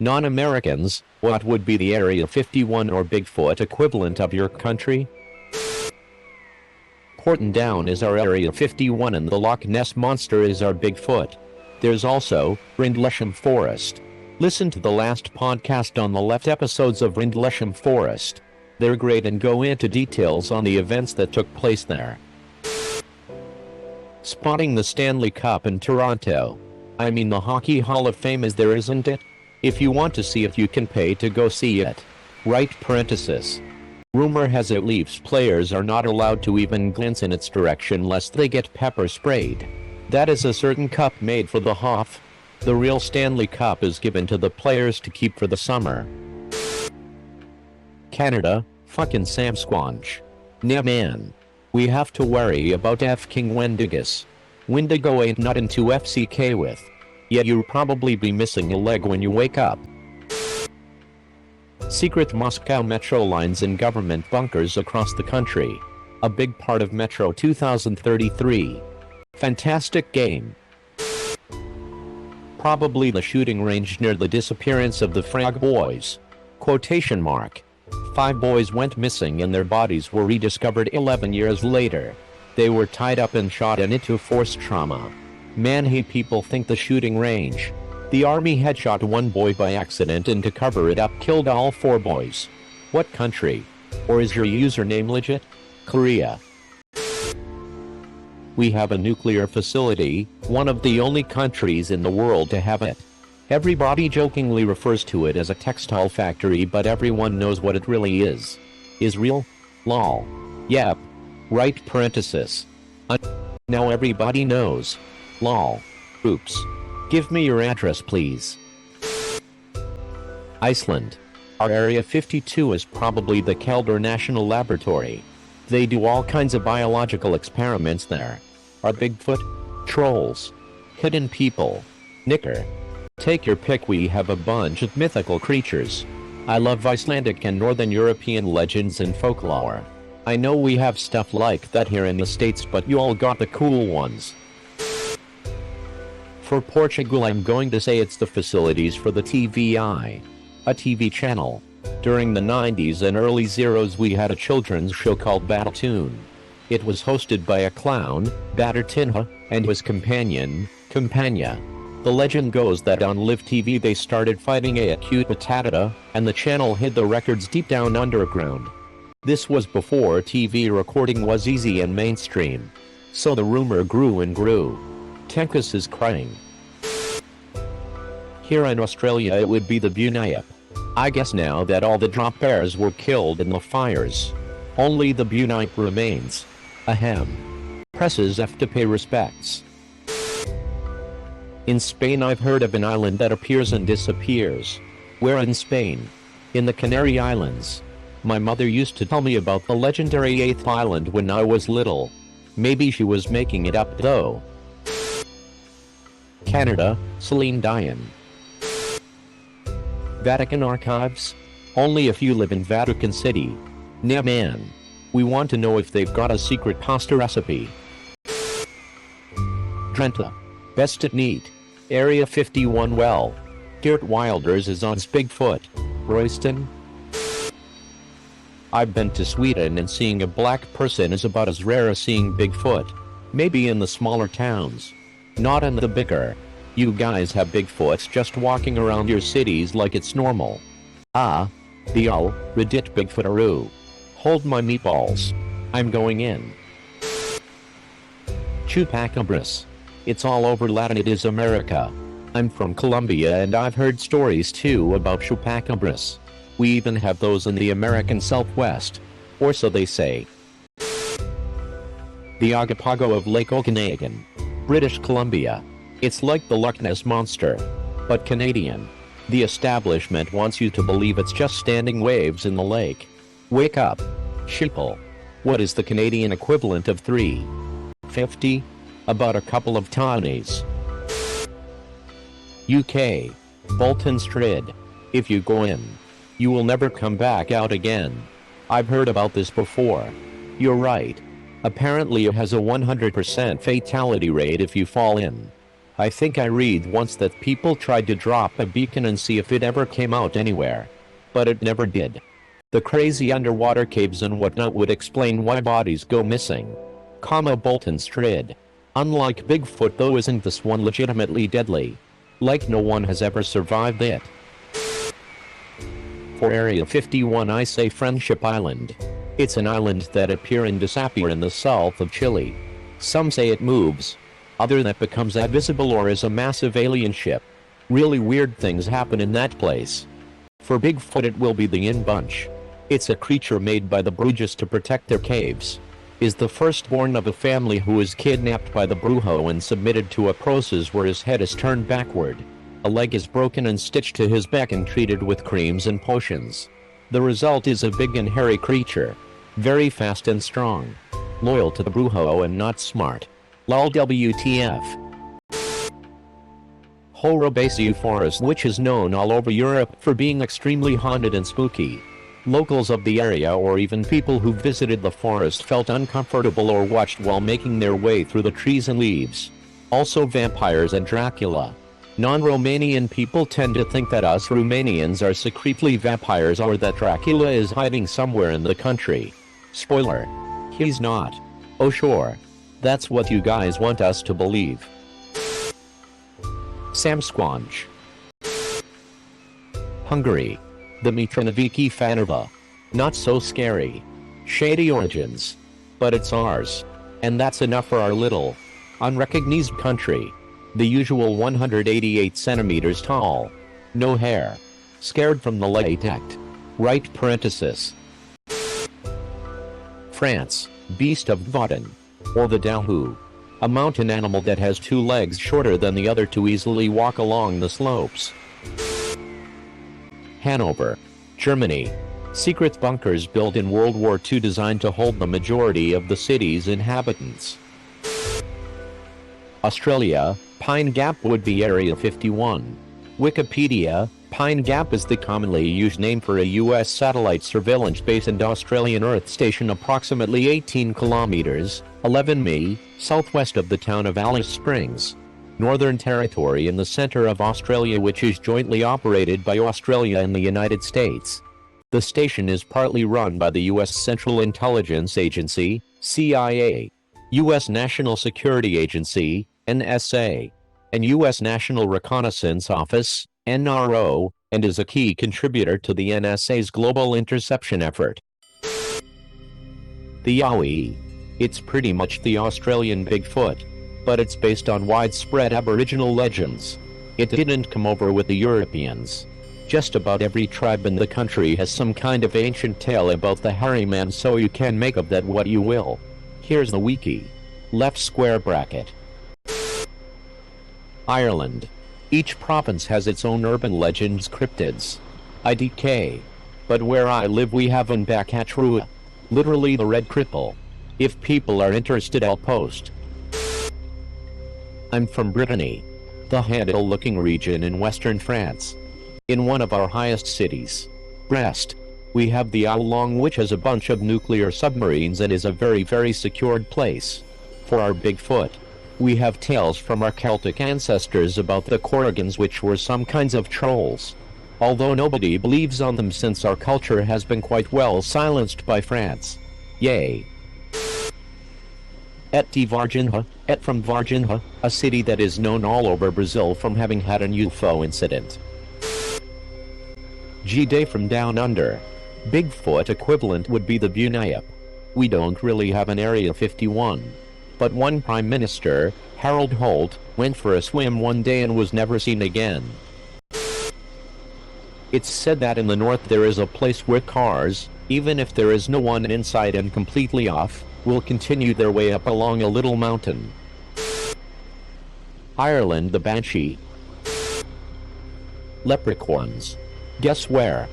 Non-Americans, what would be the Area 51 or Bigfoot equivalent of your country? Porton Down is our Area 51 and the Loch Ness Monster is our Bigfoot. There's also Rendlesham Forest. Listen to the last podcast on the left episodes of Rendlesham Forest. They're great and go into details on the events that took place there. Spotting the Stanley Cup in Toronto. I mean, the Hockey Hall of Fame is there, isn't it? If you want to see it, you can pay to go see it. Right parenthesis. Rumor has it Leafs players are not allowed to even glance in its direction lest they get pepper sprayed. That is a certain cup made for the Hoff. The real Stanley Cup is given to the players to keep for the summer. Canada, fucking Samsquanch. Nah man. We have to worry about King Wendigus. Wendigo ain't nothing to FCK with. Yet you'll probably be missing a leg when you wake up. Secret Moscow metro lines in government bunkers across the country. A big part of Metro 2033. Fantastic game. Probably the shooting range near the disappearance of the Frag Boys. Quotation mark. 5 boys went missing and their bodies were rediscovered 11 years later. They were tied up and shot into forced trauma. Man, hey, people think the shooting range. The army had shot 1 boy by accident and to cover it up killed all 4 boys. What country? Or is your username legit? Korea. We have a nuclear facility, one of the only countries in the world to have it. Everybody jokingly refers to it as a textile factory, but everyone knows what it really is. Israel? Lol. Yep. Right parenthesis. Now everybody knows. Lol. Oops. Give me your address, please. Iceland. Our Area 52 is probably the Kelder National Laboratory. They do all kinds of biological experiments there. Are Bigfoot, trolls, hidden people, knicker. Take your pick, we have a bunch of mythical creatures. I love Icelandic and Northern European legends and folklore. I know we have stuff like that here in the States, but you all got the cool ones. For Portugal, I'm going to say it's the facilities for the TVI, a TV channel. During the 90s and early zeros we had a children's show called Battletoon. It was hosted by a clown, Battertinha, and his companion, Campania. The legend goes that on Live TV they started fighting a acute patata, and the channel hid the records deep down underground. This was before TV recording was easy and mainstream. So the rumor grew and grew. Tenkus is crying. Here in Australia it would be the Bunyip. I guess now that all the drop bears were killed in the fires, only the Bunyip remains. Ahem. Presses F to pay respects. In Spain I've heard of an island that appears and disappears. Where in Spain? In the Canary Islands. My mother used to tell me about the legendary 8th island when I was little. Maybe she was making it up though. Canada, Celine Dion. Vatican Archives? Only if you live in Vatican City. Nah man. We want to know if they've got a secret pasta recipe. Drenthe. Best at Neat. Area 51 well. Geert Wilders is on Bigfoot. Royston? I've been to Sweden and seeing a black person is about as rare as seeing Bigfoot. Maybe in the smaller towns. Not in the bigger. You guys have Bigfoots just walking around your cities like it's normal. Ah. The Reddit Bigfootaroo. Hold my meatballs. I'm going in. Chupacabras. It's all over Latin, it is America. I'm from Colombia and I've heard stories too about chupacabras. We even have those in the American Southwest. Or so they say. The Agapago of Lake Okanagan. British Columbia. It's like the Loch Ness Monster. But Canadian. The establishment wants you to believe it's just standing waves in the lake. Wake up. Sheeple. What is the Canadian equivalent of 350? About a couple of tonies. UK. Bolton Strid. If you go in, you will never come back out again. I've heard about this before. You're right. Apparently it has a 100% fatality rate if you fall in. I think I read once that people tried to drop a beacon and see if it ever came out anywhere. But it never did. The crazy underwater caves and whatnot would explain why bodies go missing. Bolton Strid. Unlike Bigfoot though, isn't this one legitimately deadly? Like no one has ever survived it. For Area 51 I say Friendship Island. It's an island that appear and disappear in the south of Chile. Some say it moves. Other that becomes invisible or is a massive alien ship. Really weird things happen in that place. For Bigfoot it will be the In Bunch. It's a creature made by the Brujas to protect their caves. Is the firstborn of a family who is kidnapped by the Brujo and submitted to a process where his head is turned backward. A leg is broken and stitched to his back and treated with creams and potions. The result is a big and hairy creature. Very fast and strong. Loyal to the Brujo and not smart. Lol WTF. Horobasiu Forest, which is known all over Europe for being extremely haunted and spooky. Locals of the area or even people who visited the forest felt uncomfortable or watched while making their way through the trees and leaves. Also vampires and Dracula. Non-Romanian people tend to think that us Romanians are secretly vampires or that Dracula is hiding somewhere in the country. Spoiler. He's not. Oh sure. That's what you guys want us to believe. Samsquanch. Hungary. The Mitronoviki Fanerva. Not so scary. Shady origins. But it's ours. And that's enough for our little, unrecognized country. The usual 188 centimeters tall. No hair. Scared from the latex. Right parenthesis. France. Beast of Vaudin. Or the Dahu. A mountain animal that has 2 legs shorter than the other to easily walk along the slopes. Hanover. Germany. Secret bunkers built in World War II designed to hold the majority of the city's inhabitants. Australia. Pine Gap would be Area 51. Wikipedia. Pine Gap is the commonly used name for a U.S. satellite surveillance base and Australian Earth station approximately 18 kilometers, 11 mi, southwest of the town of Alice Springs, Northern Territory in the center of Australia, which is jointly operated by Australia and the United States. The station is partly run by the U.S. Central Intelligence Agency, CIA, U.S. National Security Agency, NSA, and U.S. National Reconnaissance Office, NRO, and is a key contributor to the NSA's global interception effort. The Yowie. It's pretty much the Australian Bigfoot, but it's based on widespread Aboriginal legends. It didn't come over with the Europeans. Just about every tribe in the country has some kind of ancient tale about the hairy man, so you can make of that what you will. Here's the wiki. Left square bracket. Ireland. Each province has its own urban legends, cryptids. IDK. But where I live we have an Bacatru. Literally the Red Cripple. If people are interested I'll post. I'm from Brittany. The Handel-looking region in western France. In one of our highest cities, Brest, we have the Owl, which has a bunch of nuclear submarines and is a very, very secured place. For our Bigfoot, we have tales from our Celtic ancestors about the Corrigans, which were some kinds of trolls. Although nobody believes on them since our culture has been quite well silenced by France. Yay. Et de Varginha, et from Varginha, a city that is known all over Brazil from having had an UFO incident. G-Day from Down Under. Bigfoot equivalent would be the Bunyip. We don't really have an Area 51. But one Prime Minister, Harold Holt, went for a swim one day and was never seen again. It's said that in the north there is a place where cars, even if there is no one inside and completely off, will continue their way up along a little mountain. Ireland, the Banshee. Leprechauns. Guess where?